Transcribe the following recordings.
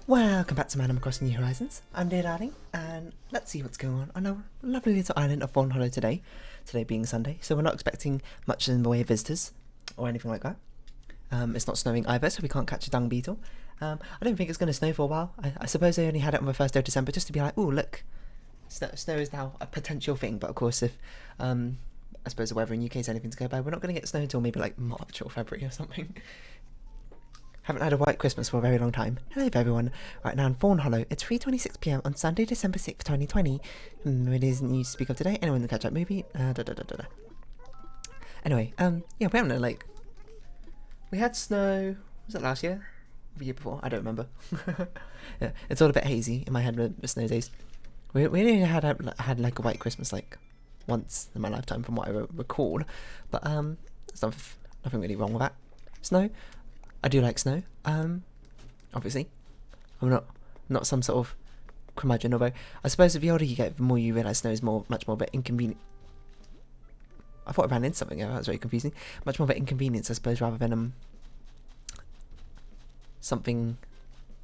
Welcome back to Man Across New Horizons. I'm dear darling, and let's see what's going on our lovely little island of Fawnhollow today. Today being Sunday, so we're not expecting much in the way of visitors or anything like that. It's not snowing either, so we can't catch a dung beetle. I don't think it's going to snow for a while. I suppose they only had it on the 1st of December just to be like, oh look, snow is now a potential thing. But of course, if I suppose the weather in UK is anything to go by, we're not going to get snow until maybe like March or February or something. Haven't had a white Christmas for a very long time. Hello everyone. Right now in Fawnhollow, it's 3:26 PM on Sunday, December 6th, 2020. It isn't news to speak of today. Anyone in the catch-up movie? Anyway, yeah, we haven't we had snow, was it last year? Or the year before? I don't remember. Yeah, it's all a bit hazy in my head with the snow days. We only had like a white Christmas like once in my lifetime from what I recall. But there's nothing really wrong with that. Snow. I do like snow, obviously. I'm not some sort of curmudgeon, although I suppose the older you get, the more you realise snow is much more of an inconvenient. I thought I ran into something, that was very confusing. Much more of an inconvenience, I suppose, rather than something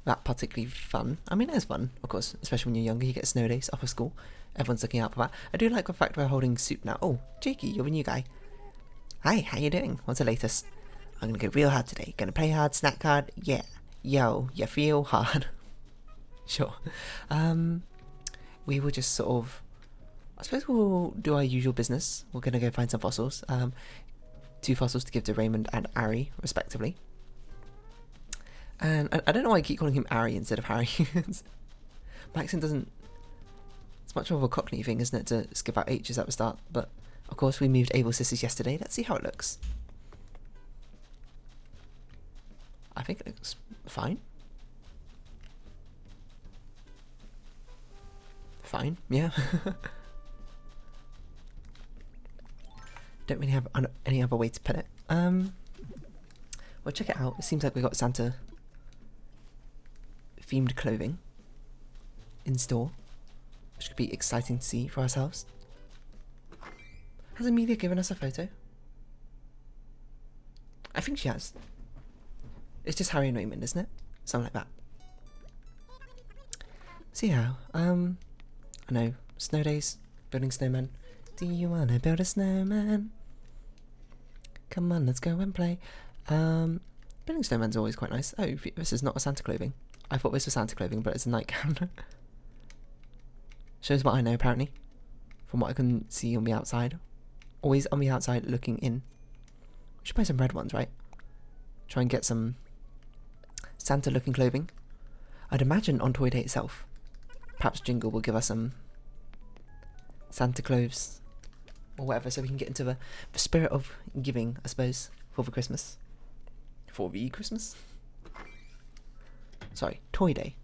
that particularly fun. I mean, it is fun, of course, especially when you're younger, you get snow days after school. Everyone's looking out for that. I do like the fact we're holding soup now. Oh, Jakey, you're a new guy. Hi, how you doing? What's the latest? I'm gonna go real hard today. Gonna play hard, snack hard. Yeah. Yo, you feel hard. Sure. We will just sort of, I suppose we'll do our usual business. We're gonna go find some fossils. 2 fossils to give to Raymond and Ari, respectively. And I don't know why I keep calling him Ari instead of Harry. My accent doesn't. It's much more of a Cockney thing, isn't it, to skip out H's at the start? But of course, we moved Able Sisters yesterday. Let's see how it looks. I think it looks fine. Fine, yeah. Don't really have any other way to put it. Well, check it out. It seems like we got Santa themed clothing in store, which could be exciting to see for ourselves. Has Amelia given us a photo? I think she has. It's just Harry and Raymond, isn't it? Something like that. See how? I know. Snow days. Building snowmen. Do you wanna build a snowman? Come on, let's go and play. Building snowmen's always quite nice. Oh, this is not a Santa clothing. I thought this was Santa clothing, but it's a nightgown. Shows what I know, apparently. From what I can see on the outside. Always on the outside, looking in. We should buy some red ones, right? Try and get some Santa looking clothing. I'd imagine on Toy Day itself, perhaps Jingle will give us some Santa clothes or whatever, so we can get into the spirit of giving, I suppose, for the Christmas. For the Christmas? Sorry, Toy Day.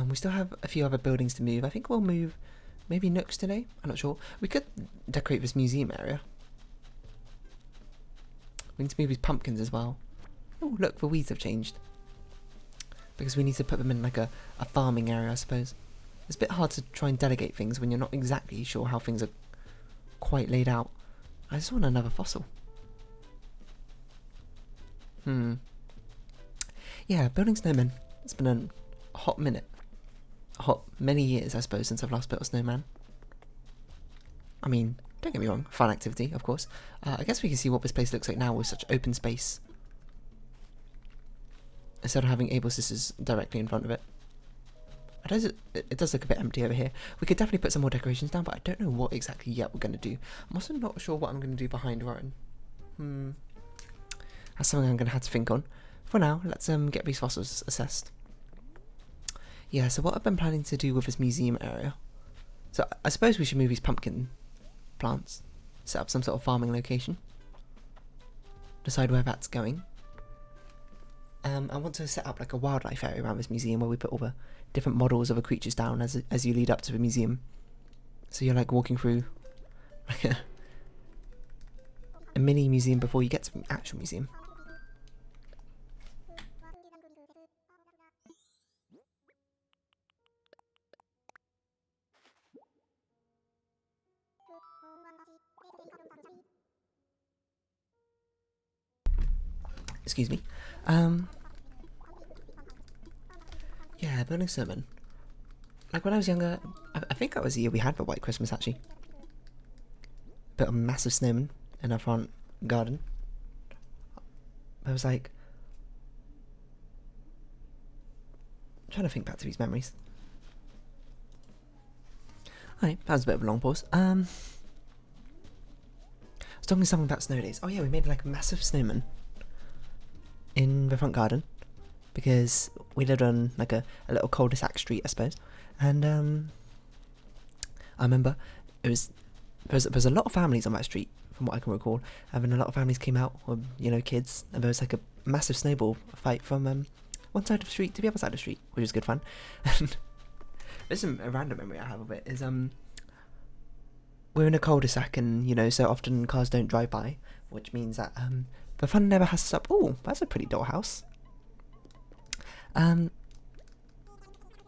We still have a few other buildings to move. I think we'll move maybe Nooks today. I'm not sure. We could decorate this museum area. We need to move these pumpkins as well. Oh, look, the weeds have changed. Because we need to put them in like a farming area, I suppose. It's a bit hard to try and delegate things when you're not exactly sure how things are quite laid out. I just want another fossil. Yeah, building snowmen. It's been a hot minute. Many years, I suppose, since I've last built a snowman. I mean, don't get me wrong, fun activity, of course. I guess we can see what this place looks like now with such open space. Instead of having Able Sisters directly in front of it. It does look a bit empty over here. We could definitely put some more decorations down, but I don't know what exactly yet we're going to do. I'm also not sure what I'm going to do behind Rowan. That's something I'm going to have to think on. For now, let's get these fossils assessed. Yeah, so what I've been planning to do with this museum area. So I suppose we should move these pumpkin plants. Set up some sort of farming location. Decide where that's going. I want to set up like a wildlife area around this museum where we put all the different models of the creatures down as you lead up to the museum. So you're like walking through like a mini museum before you get to the actual museum. Excuse me. Yeah, building snowman. Like when I was younger, I think that was the year we had the White Christmas actually. Built a massive snowman in our front garden. I was like, I'm trying to think back to these memories. Alright, that was a bit of a long pause. I was talking something about snow days. Oh yeah, we made like a massive snowman in the front garden because we lived on like a little cul-de-sac street, I suppose. And I remember there was a lot of families on that street, from what I can recall. And then a lot of families came out with, you know, kids, and there was like a massive snowball fight from one side of the street to the other side of the street, which was good fun. And there's a random memory I have of it is we're in a cul-de-sac, and you know, so often cars don't drive by, which means that the fun never has to stop. Oh, that's a pretty dollhouse.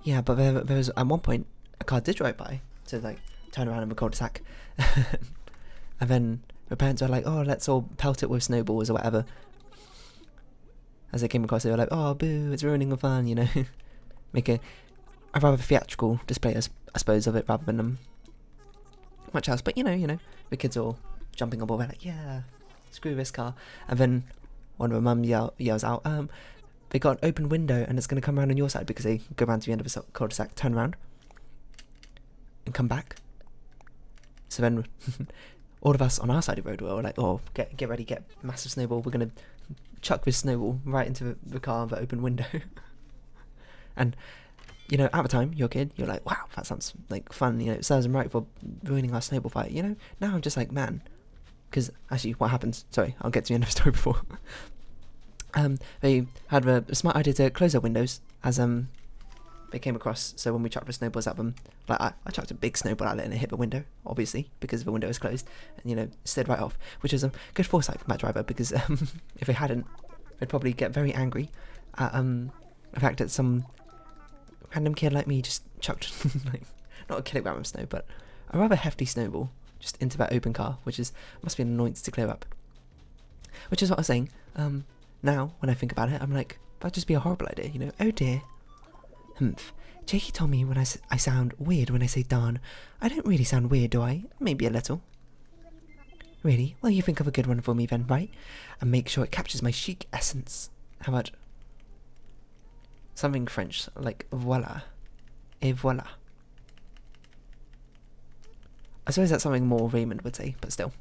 Yeah, but there was at one point a car did drive by to like turn around in the cul-de-sac, and then the parents were like, "Oh, let's all pelt it with snowballs or whatever." As they came across, they were like, "Oh, boo! It's ruining the fun," you know. Make a rather theatrical display, I suppose, of it rather than much else. But you know, the kids are all jumping on board. They're like, "Yeah, screw this car!" And then one of the mum yells out, "They got an open window, and it's going to come around on your side," because they go around to the end of the cul-de-sac, turn around, and come back. So then, all of us on our side of the road were like, "Oh, get ready, get massive snowball. We're going to chuck this snowball right into the car with the open window." And you know, at the time, you're a kid, you're like, "Wow, that sounds like fun." You know, it serves them right for ruining our snowball fight. You know, now I'm just like, man, because actually, what happens? Sorry, I'll get to the end of the story before. They had a smart idea to close their windows as they came across. So when we chucked the snowballs at them, like I chucked a big snowball at it and it hit the window, obviously because the window was closed, and you know, slid right off, which was good foresight from that driver, because if they hadn't, they'd probably get very angry at the fact that some random kid like me just chucked like not a kilogram of snow, but a rather hefty snowball just into that open car, which must be an annoyance to clear up. Which is what I was saying. Now, when I think about it, I'm like, that'd just be a horrible idea, you know? Oh dear. Humph. Jakey told me when I sound weird when I say darn. I don't really sound weird, do I? Maybe a little. Really? Well, you think of a good one for me then, right? And make sure it captures my chic essence. How about something French, like voila. Et voila. I suppose that's something more Raymond would say, but still.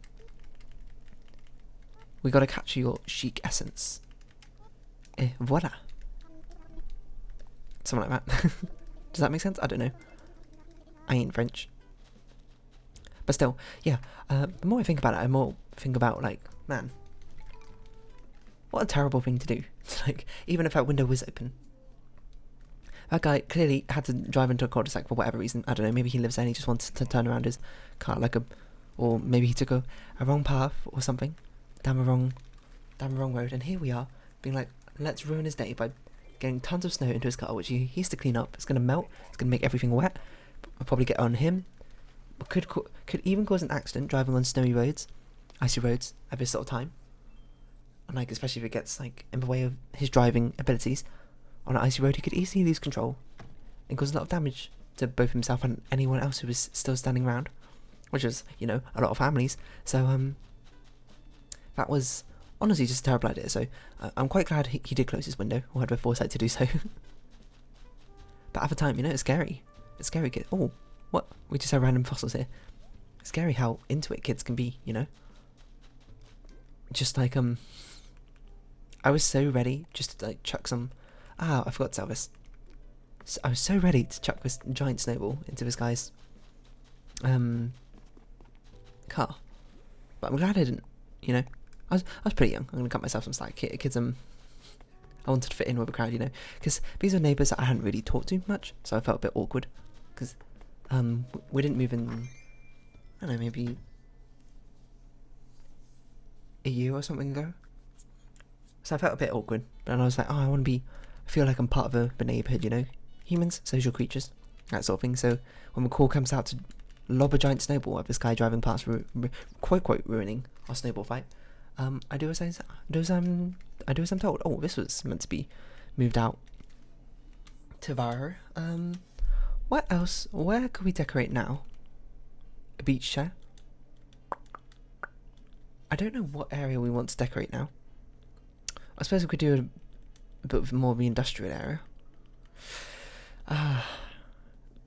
We gotta capture your chic essence. Et voila. Something like that. Does that make sense? I don't know. I ain't French. But still, yeah. The more I think about it, I more think about, like, man, what a terrible thing to do. Like, even if that window was open. That guy clearly had to drive into a cul-de-sac for whatever reason. I don't know, maybe he lives there and he just wanted to turn around his car or maybe he took a wrong path or something. Down the wrong road, and here we are, being like, let's ruin his day by getting tons of snow into his car, which he has to clean up. It's going to melt, it's going to make everything wet, I'll probably get on him, could even cause an accident driving on snowy roads, icy roads at this sort of time, and like, especially if it gets like in the way of his driving abilities. On an icy road, he could easily lose control and cause a lot of damage to both himself and anyone else who was still standing around, which was, you know, a lot of families. So that was honestly just a terrible idea. So I'm quite glad he did close his window, or had the foresight to do so. But at the time, you know, it's scary. It's scary, kid. Oh, what? We just have random fossils here. It's scary how into it kids can be, you know. Just like I was so ready just to like chuck some. I forgot to tell this. So I was so ready to chuck this giant snowball into this guy's car, but I'm glad I didn't. You know, I was pretty young. I'm gonna cut myself some slack. Kids, I wanted to fit in with the crowd, you know, because these are neighbours that I hadn't really talked to much, so I felt a bit awkward, because we didn't move in. I don't know, maybe a year or something ago. So I felt a bit awkward, and I was like, I feel like I'm part of the neighbourhood, you know? Humans, social creatures, that sort of thing. So when the call comes out to lob a giant snowball at this guy driving past, quote ruining our snowball fight, I do as I'm told. Oh, this was meant to be moved out Tavaro. What else? Where could we decorate now? A beach chair? I don't know what area we want to decorate now. I suppose we could do a bit more of the industrial area.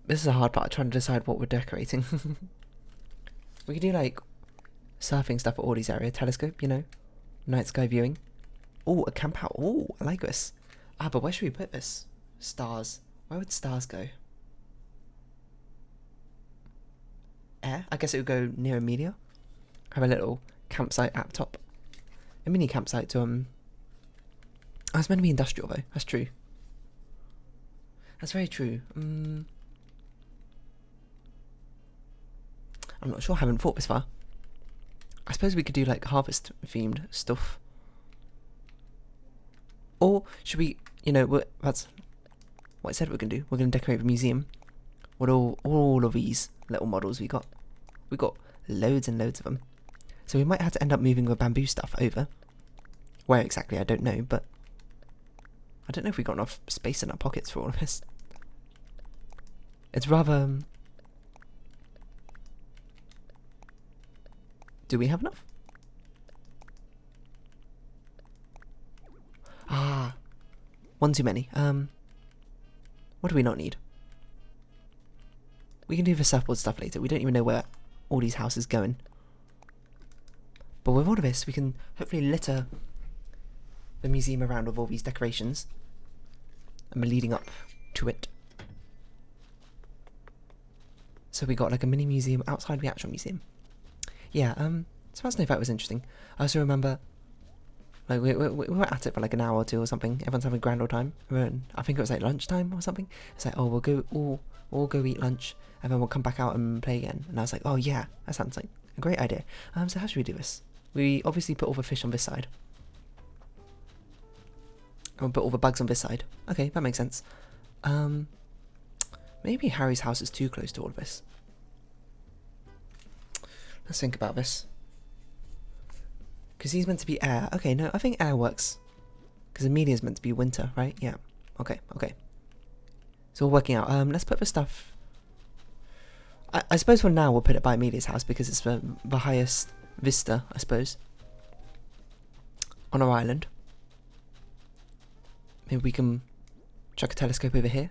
This is a hard part, trying to decide what we're decorating. We could do like surfing stuff at Audie's area, telescope, you know, night sky viewing. Oh, a camp out. Oh, I like this. But where should we put this? Stars. Where would stars go? Air? I guess it would go near Amelia. Have a little campsite at top. A mini campsite to Oh, it's meant to be industrial though. That's true. That's very true. I'm not sure. I haven't thought this far. I suppose we could do like harvest themed stuff. Or should we, you know, that's what I said we're going to do. We're going to decorate the museum with all of these little models we got. We got loads and loads of them. So we might have to end up moving the bamboo stuff over. Where exactly, I don't know, but I don't know if we've got enough space in our pockets for all of this. It's rather... do we have enough? One too many. What do we not need? We can do the surfboard stuff later. We don't even know where all these houses going. But with all of this, we can hopefully litter the museum around with all these decorations. And we're leading up to it. So we got like a mini museum outside the actual museum. Yeah, so that's no doubt was interesting. I also remember, like, we were at it for like an hour or two or something. Everyone's having a grand old time. I think it was like lunchtime or something. It's like, oh, we'll go eat lunch, and then we'll come back out and play again. And I was like, oh yeah, that sounds like a great idea. So how should we do this? We obviously put all the fish on this side. And we'll put all the bugs on this side. Okay, that makes sense. Maybe Harry's house is too close to all of this. Let's think about this. Because he's meant to be air. Okay, no, I think air works. Because Amelia's meant to be winter, right? Yeah. Okay. So we're working out. Let's put the stuff... I suppose for now we'll put it by Amelia's house because it's the highest vista, I suppose. On our island. Maybe we can chuck a telescope over here.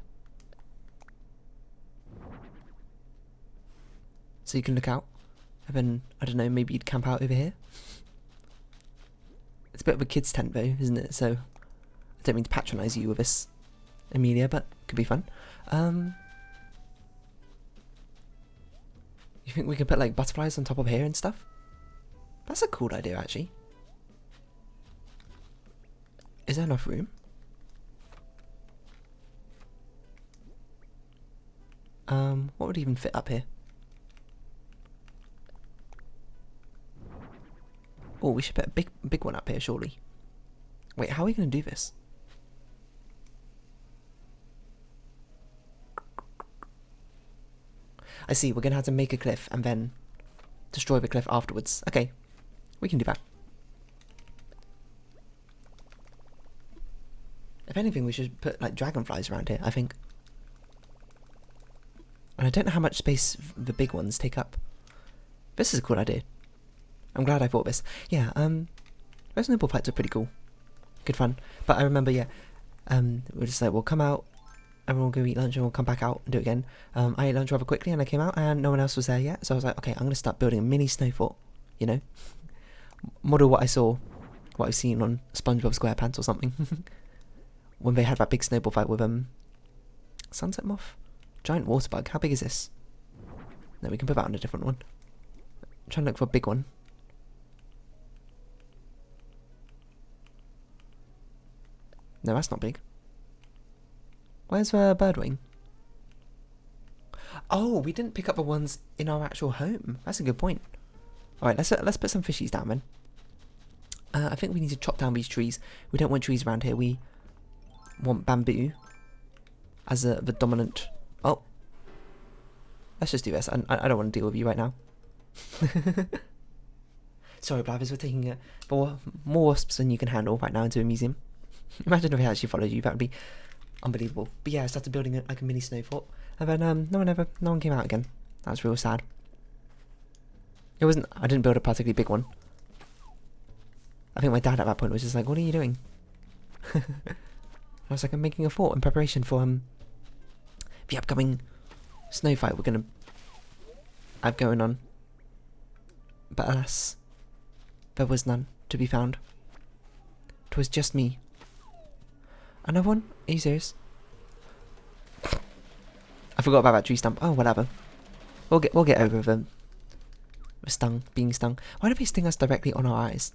So you can look out. And then, I don't know, maybe you'd camp out over here. It's a bit of a kid's tent though, isn't it? So, I don't mean to patronise you with this, Amelia, but it could be fun. You think we could put like butterflies on top of here and stuff? That's a cool idea actually. Is there enough room? What would even fit up here? Oh, we should put a big one up here, surely. Wait, how are we going to do this? I see, we're going to have to make a cliff and then destroy the cliff afterwards. Okay, we can do that. If anything, we should put like dragonflies around here, I think. And I don't know how much space the big ones take up. This is a cool idea. I'm glad I thought of this. Yeah, those snowball fights are pretty cool. Good fun. But I remember, yeah, we're just like, we'll come out, and we'll go eat lunch, and we'll come back out and do it again. I ate lunch rather quickly, and I came out, and no one else was there yet. So I was like, okay, I'm going to start building a mini snow fort, you know? Model what I've seen on SpongeBob SquarePants or something. When they had that big snowball fight with, Sunset Moth? Giant water bug. How big is this? No, we can put that on a different one. I'm trying to look for a big one. No, that's not big. Where's Birdwing? Oh, we didn't pick up the ones in our actual home. That's a good point. Alright, let's put some fishies down then. I think we need to chop down these trees. We don't want trees around here. We want bamboo as the dominant... Oh. Let's just do this. I don't want to deal with you right now. Sorry, Blathers, we're taking more wasps than you can handle right now into a museum. Imagine if I actually followed you. That would be Unbelievable. But yeah, I started building it like a mini snow fort, and then no one came out again. That was real sad. It wasn't. I didn't build a particularly big one. I think my dad at that point was just like, "What are you doing?" I was like, "I'm making a fort in preparation for the upcoming snow fight we're gonna have going on." But alas, there was none to be found. 'Twas just me. Another one? Are you serious? I forgot about that tree stump. Oh, whatever. We'll get over them. Being stung. Why do they sting us directly on our eyes?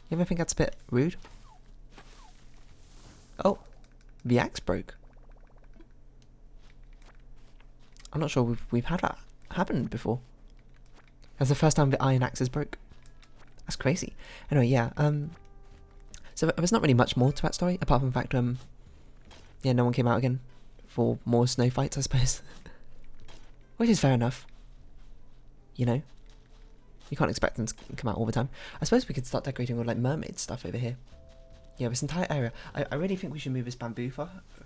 You ever think that's a bit rude? Oh, the axe broke. I'm not sure we've had that happen before. That's the first time the iron axes broke. That's crazy. Anyway, yeah. So there's not really much more to that story apart from the fact yeah, no one came out again for more snow fights, I suppose. Which is fair enough. You know, you can't expect them to come out all the time. I suppose we could start decorating with like mermaid stuff over here. Yeah, this entire area. I really think we should move this bamboo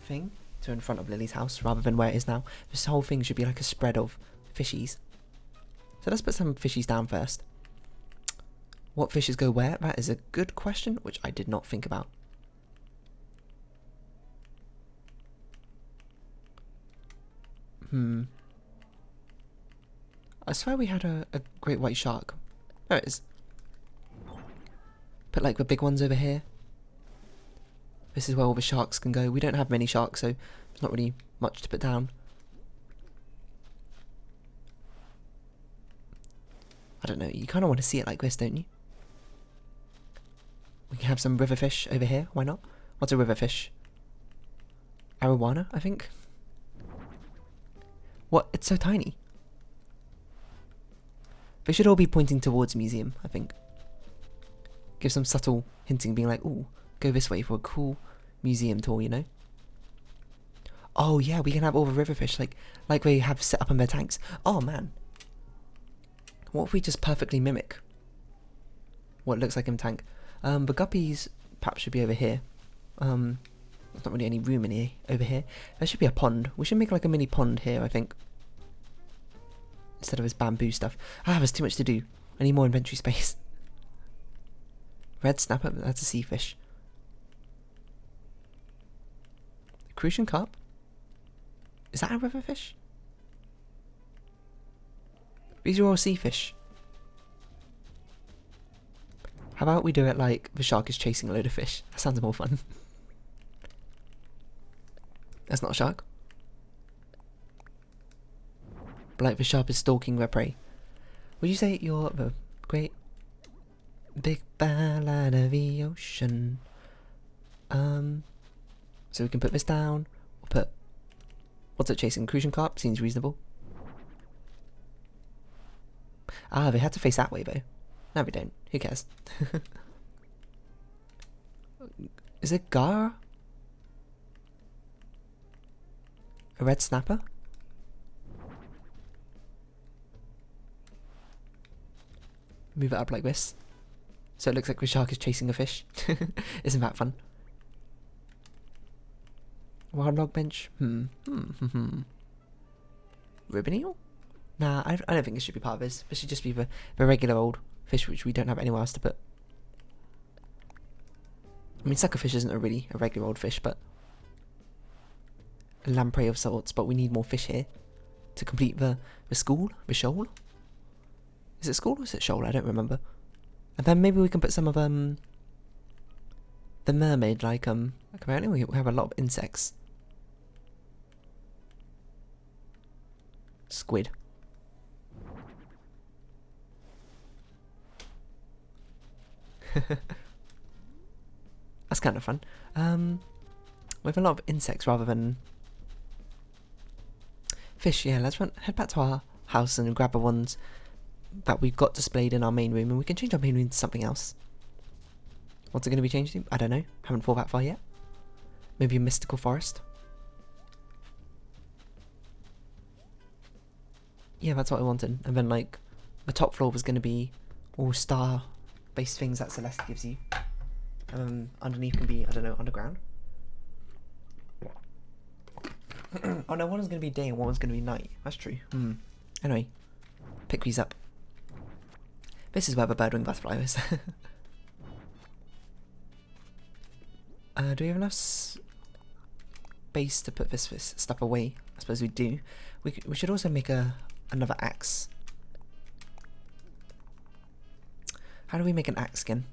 thing to in front of Lily's house rather than where it is now. This whole thing should be like a spread of fishies. So let's put some fishies down first. What fishes go where? That is a good question, which I did not think about. I swear we had a great white shark. There it is. Put like the big ones over here. This is where all the sharks can go. We don't have many sharks, so there's not really much to put down. I don't know, you kind of want to see it like this, don't you? We can have some river fish over here, why not? What's a river fish? Arowana, I think? What? It's so tiny. They should all be pointing towards museum, I think. Give some subtle hinting, being like, ooh, go this way for a cool museum tour, you know? Oh yeah, we can have all the river fish like they have set up in their tanks. Oh man. What if we just perfectly mimic what it looks like in the tank? The guppies perhaps should be over here. There's not really any room in here, over here. There should be a pond. We should make like a mini pond here, I think. Instead of this bamboo stuff. Ah, there's too much to do. I need more inventory space. Red snapper, that's a sea fish. Crucian carp? Is that a river fish? These are all sea fish. How about we do it like the shark is chasing a load of fish? That sounds more fun. That's not a shark. But like the shark is stalking their prey. Would you say you're the great big ballad of the ocean? So we can put this down. We'll put... What's it chasing? Crucian carp? Seems reasonable. Ah, they had to face that way though. No, we don't. Who cares? Is it gar? A red snapper? Move it up like this. So it looks like the shark is chasing a fish. Isn't that fun? Wild log bench? Ribbon eel? Nah, I don't think it should be part of this. This should just be the regular old fish which we don't have anywhere else to put. I mean, suckerfish isn't really a regular old fish, but a lamprey of sorts, but we need more fish here to complete the school, the shoal. Is it school or is it shoal? I don't remember. And then maybe we can put some of the mermaid, like apparently we have a lot of insects. Squid. That's kind of fun. We have a lot of insects rather than fish. Yeah, let's head back to our house and grab the ones that we've got displayed in our main room, and we can change our main room to something else. What's it going to be changed to? I don't know. Haven't thought that far yet. Maybe a mystical forest. Yeah, that's what I wanted. And then like the top floor was going to be all star-based things that Celeste gives you. Underneath can be, I don't know, underground. Oh no, one was going to be day and one was going to be night. That's true. Anyway, pick these up. This is where the birdwing butterfly is. Do we have enough space to put this stuff away? I suppose we do. We should also make another axe. How do we make an axe skin?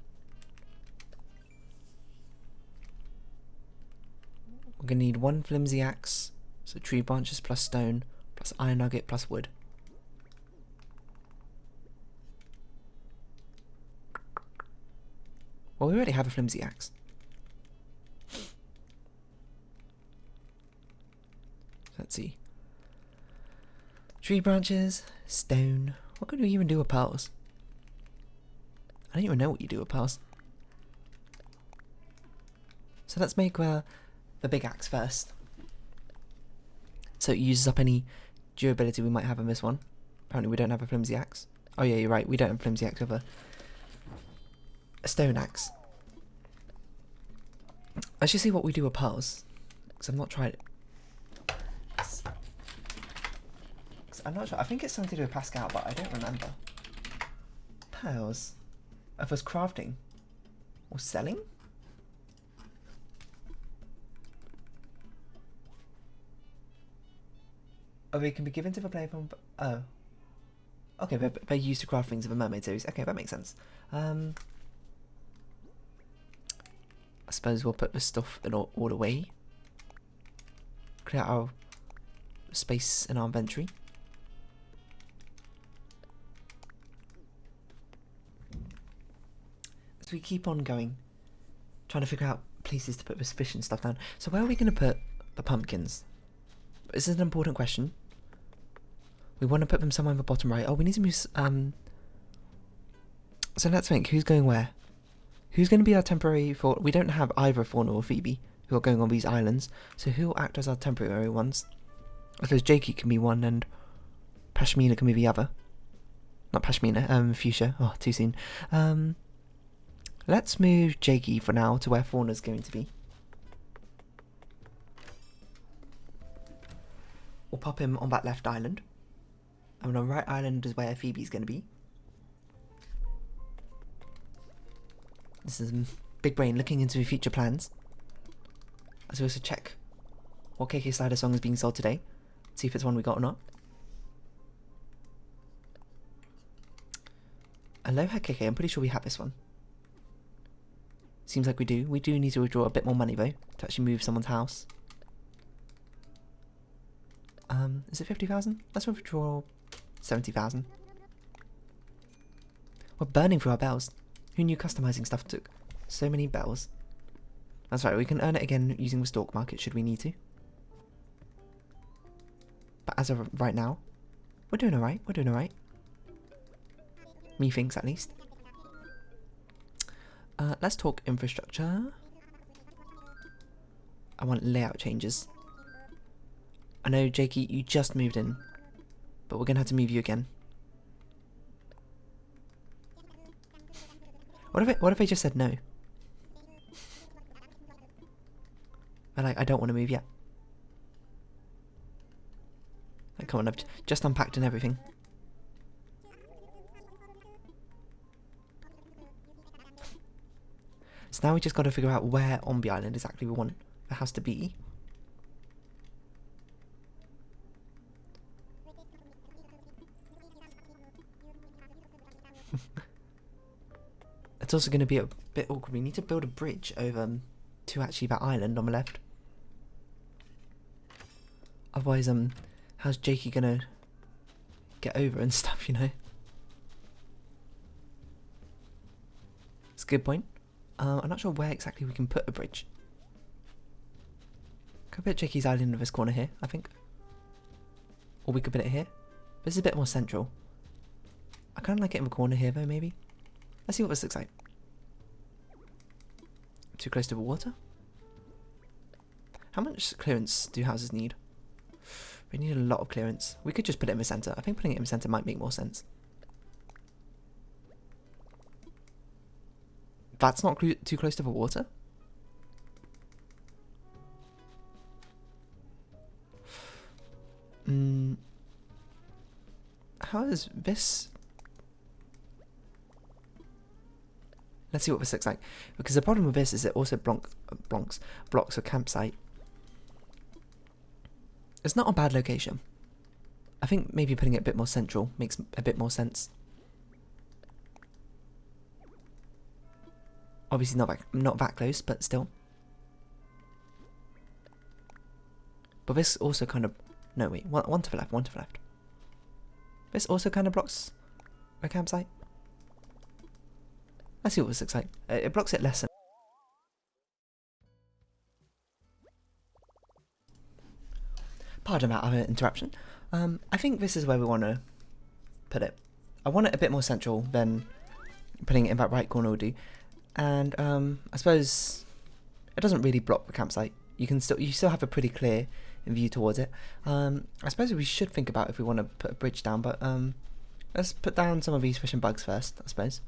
We're going to need one flimsy axe. So tree branches plus stone plus iron nugget plus wood. Well, we already have a flimsy axe. Let's see. Tree branches, stone. What can we even do with pearls? I don't even know what you do with pearls. So let's make the big axe first. So it uses up any durability we might have on this one. Apparently we don't have a flimsy axe. Oh yeah, you're right, we don't have a flimsy axe with a stone axe. Let's just see what we do with pearls, because I've not tried it. I'm not sure. I think it's something to do with Pascal, but I don't remember. Pearls. If it's crafting or selling. Oh, they can be given to the player from. Oh. Okay, they're used to craft things of the Mermaid series. Okay, that makes sense. I suppose we'll put this stuff in all away. Clear out our space in our inventory. As we keep on going, trying to figure out places to put this fish and stuff down. So where are we going to put the pumpkins? This is an important question. We want to put them somewhere in the bottom right. Oh, we need to move. So let's think. Who's going where? Who's going to be our temporary for? We don't have either Fawnhallow or Phoebe who are going on these islands. So who will act as our temporary ones? I suppose Jakey can be one and Pashmina can be the other. Not Pashmina, Fuchsia. Oh, too soon. Let's move Jakey for now to where Fauna's going to be. We'll pop him on that left island. And on the right island is where Phoebe's going to be. This is Big Brain looking into future plans. As we also check what KK Slider song is being sold today. See if it's one we got or not. Aloha KK, I'm pretty sure we have this one. Seems like we do. We do need to withdraw a bit more money though, to actually move someone's house. Is it 50,000? Let's withdraw 70,000. We're burning through our bells. Who knew customizing stuff took so many bells? That's right, we can earn it again using the stock market should we need to. But as of right now, we're doing alright, we're doing alright. Methinks at least. Let's talk infrastructure. I want layout changes. I know, Jakey, you just moved in, but we're going to have to move you again. What if I just said no? They're like, I don't want to move yet. Like, come on, I've just unpacked and everything. So now we just got to figure out where on the island exactly we want the house to be. It's also going to be a bit awkward. We need to build a bridge over to actually that island on the left. Otherwise, how's Jakey going to get over and stuff, you know? It's a good point. I'm not sure where exactly we can put a bridge. Could put Jakey's island in this corner here, I think. Or we could put it here. This is a bit more central. I kind of like it in the corner here though, maybe. Let's see what this looks like. Too close to the water? How much clearance do houses need? We need a lot of clearance. We could just put it in the centre. I think putting it in the centre might make more sense. That's not too close to the water? how is this? Let's see what this looks like. Because the problem with this is it also blocks a campsite. It's not a bad location. I think maybe putting it a bit more central makes a bit more sense. Obviously not that close, but still. But this also kind of... No, wait. One to the left, one to the left. This also kind of blocks a campsite. Let's see what this looks like. It blocks it less than... Pardon that other interruption. I think this is where we want to put it. I want it a bit more central than putting it in that right corner would do. And I suppose it doesn't really block the campsite. You still have a pretty clear view towards it. I suppose we should think about if we want to put a bridge down, but let's put down some of these fish and bugs first, I suppose.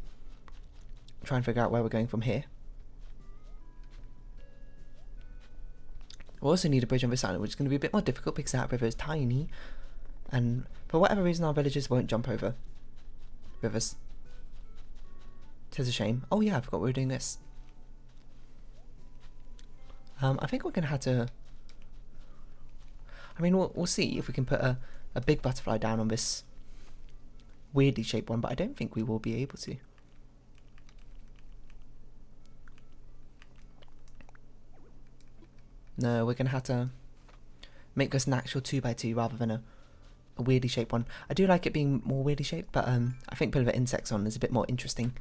Try and figure out where we're going from here. We'll also need a bridge on this island, which is going to be a bit more difficult because that river is tiny, and for whatever reason our villagers won't jump over rivers. Tis a shame. Oh yeah, I forgot we were doing this. I think we're going to have to... I mean, we'll see if we can put a big butterfly down on this weirdly shaped one, but I don't think we will be able to. No, we're going to have to make this an actual 2x2 rather than a weirdly shaped one. I do like it being more weirdly shaped, but I think putting the insects on is a bit more interesting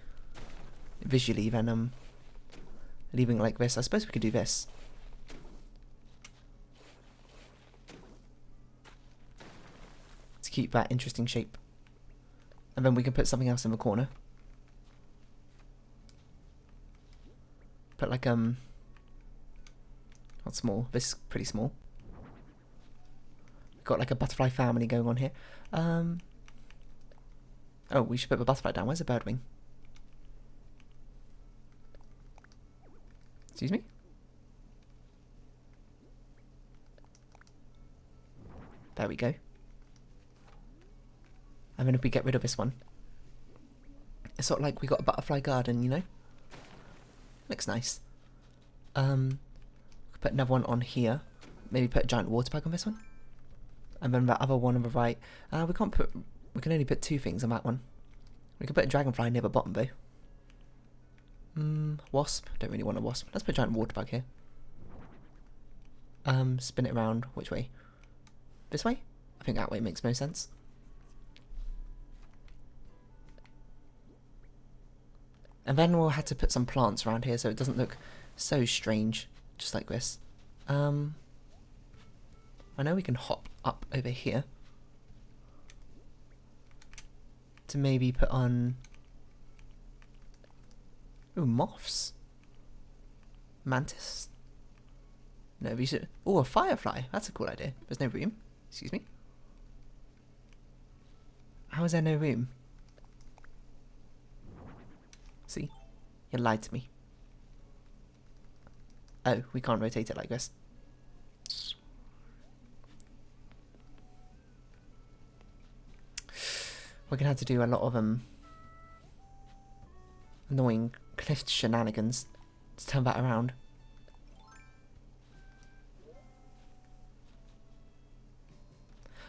visually than leaving it like this. I suppose we could do this. To keep that interesting shape. And then we can put something else in the corner. Put like not small, this is pretty small. Got like a butterfly family going on here. Oh, we should put the butterfly down. Where's the bird wing? Excuse me? There we go. And then if we get rid of this one, it's sort of like we got a butterfly garden, you know? Looks nice. Put another one on here. Maybe put a giant water bug on this one. And then that other one on the right. We can only put two things on that one. We could put a dragonfly near the bottom though. Wasp. Don't really want a wasp. Let's put a giant water bug here. Spin it around. Which way? This way? I think that way makes most sense. And then we'll have to put some plants around here so it doesn't look so strange. Just like this. I know we can hop up over here to maybe put on... Ooh, moths. Mantis. No, we should... Oh, a firefly. That's a cool idea. There's no room. Excuse me. How is there no room? See? You lied to me. Oh, we can't rotate it like this. We're gonna have to do a lot of annoying cliff shenanigans to turn that around.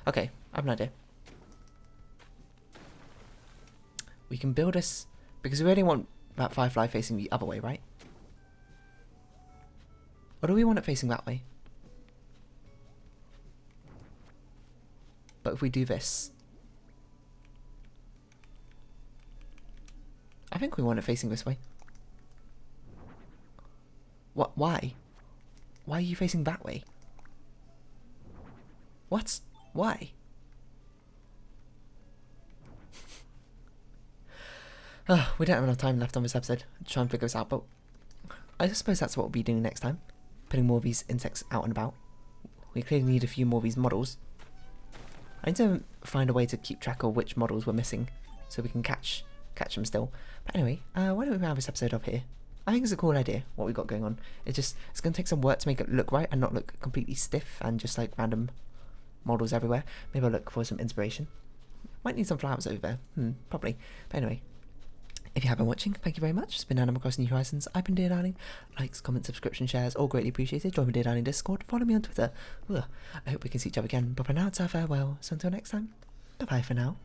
Okay, I have an idea. We can build us, because we really want that firefly facing the other way, right? Or do we want it facing that way? But if we do this... I think we want it facing this way. What? Why? Why are you facing that way? What? Why? We don't have enough time left on this episode to try and figure this out, but I suppose that's what we'll be doing next time. Putting more of these insects out and about. We clearly need a few more of these models. I need to find a way to keep track of which models we're missing so we can catch them still. But anyway, why don't we round this episode up here? I think it's a cool idea what we've got going on. It's going to take some work to make it look right and not look completely stiff and just like random models everywhere. Maybe I'll look for some inspiration. Might need some flowers over there. Probably. But anyway, if you have been watching, thank you very much. It's been Animal Crossing New Horizons. I've been Dear Darling. Likes, comments, subscription, shares, all greatly appreciated. Join me Dear Darling Discord. Follow me on Twitter. Ugh. I hope we can see each other again. But for now, it's our farewell. So until next time, bye-bye for now.